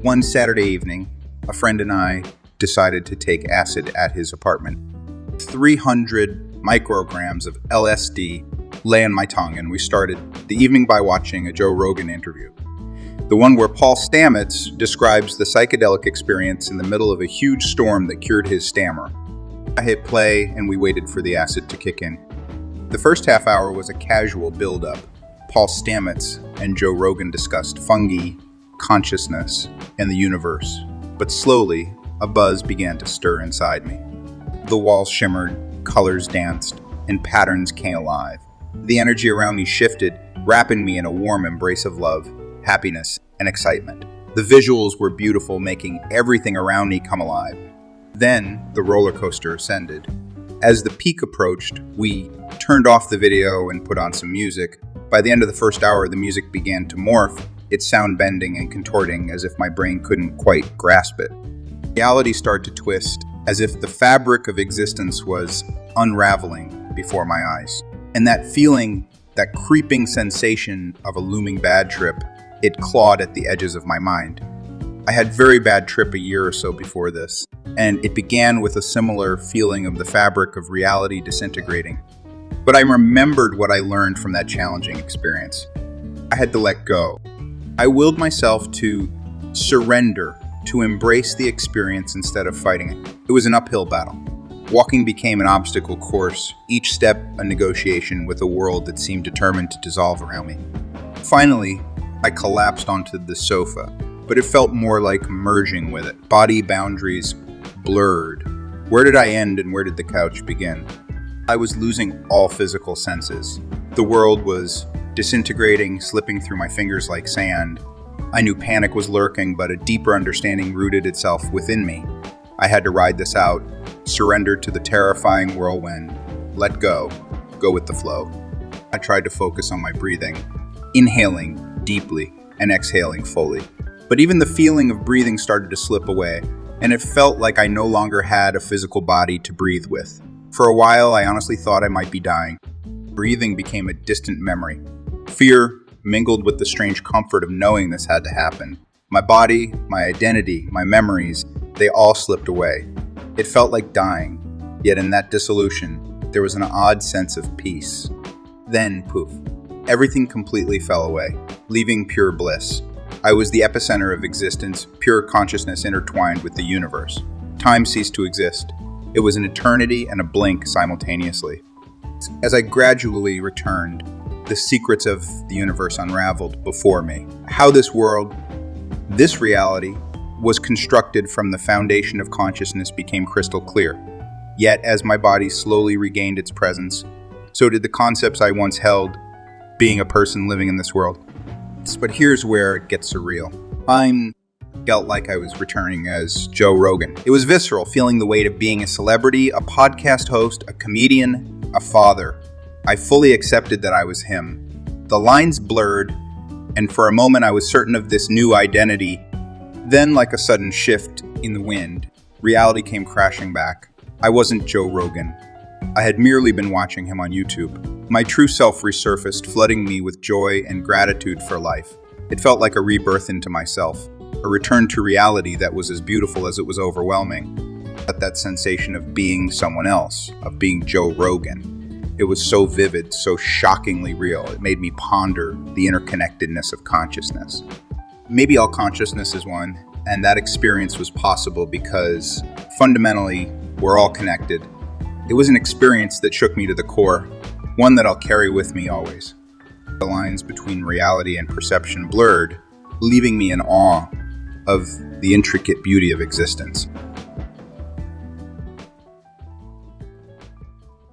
One Saturday evening, a friend and I decided to take acid at his apartment. 300 micrograms of LSD lay on my tongue, and we started the evening by watching a Joe Rogan interview. The one where Paul Stamets describes the psychedelic experience in the middle of a huge storm that cured his stammer. I hit play, and we waited for the acid to kick in. The first half hour was a casual build-up. Paul Stamets and Joe Rogan discussed fungi, consciousness, and the universe. But slowly, a buzz began to stir inside me. The walls shimmered, colors danced, and patterns came alive. The energy around me shifted, wrapping me in a warm embrace of love, happiness, and excitement. The visuals were beautiful, making everything around me come alive. Then, the roller coaster ascended. As the peak approached, we turned off the video and put on some music. By the end of the first hour, the music began to morph, its sound bending and contorting as if my brain couldn't quite grasp it. Reality started to twist, as if the fabric of existence was unraveling before my eyes. And that feeling, that creeping sensation of a looming bad trip, it clawed at the edges of my mind. I had very bad trip a year or so before this, and it began with a similar feeling of the fabric of reality disintegrating. But I remembered what I learned from that challenging experience. I had to let go. I willed myself to surrender, to embrace the experience instead of fighting it. It was an uphill battle. Walking became an obstacle course, each step a negotiation with a world that seemed determined to dissolve around me. Finally, I collapsed onto the sofa, but it felt more like merging with it. Body boundaries blurred. Where did I end and where did the couch begin? I was losing all physical senses. The world was disintegrating, slipping through my fingers like sand. I knew panic was lurking, but a deeper understanding rooted itself within me. I had to ride this out, surrender to the terrifying whirlwind, let go with the flow. I tried to focus on my breathing, inhaling deeply and exhaling fully. But even the feeling of breathing started to slip away, and it felt like I no longer had a physical body to breathe with. For a while, I honestly thought I might be dying. Breathing became a distant memory. Fear mingled with the strange comfort of knowing this had to happen. My body, my identity, my memories, they all slipped away. It felt like dying, yet in that dissolution, there was an odd sense of peace. Then, poof, everything completely fell away, leaving pure bliss. I was the epicenter of existence, pure consciousness intertwined with the universe. Time ceased to exist. It was an eternity and a blink simultaneously. As I gradually returned, the secrets of the universe unraveled before me. How this world, this reality, was constructed from the foundation of consciousness became crystal clear. Yet, as my body slowly regained its presence, so did the concepts I once held, being a person living in this world. But here's where it gets surreal. I felt like I was returning as Joe Rogan. It was visceral, feeling the weight of being a celebrity, a podcast host, a comedian, a father. I fully accepted that I was him. The lines blurred, and for a moment I was certain of this new identity. Then, like a sudden shift in the wind, reality came crashing back. I wasn't Joe Rogan. I had merely been watching him on YouTube. My true self resurfaced, flooding me with joy and gratitude for life. It felt like a rebirth into myself, a return to reality that was as beautiful as it was overwhelming. But that sensation of being someone else, of being Joe Rogan, it was so vivid, so shockingly real. It made me ponder the interconnectedness of consciousness. Maybe all consciousness is one, and that experience was possible because fundamentally, we're all connected. It was an experience that shook me to the core, one that I'll carry with me always. The lines between reality and perception blurred, leaving me in awe of the intricate beauty of existence.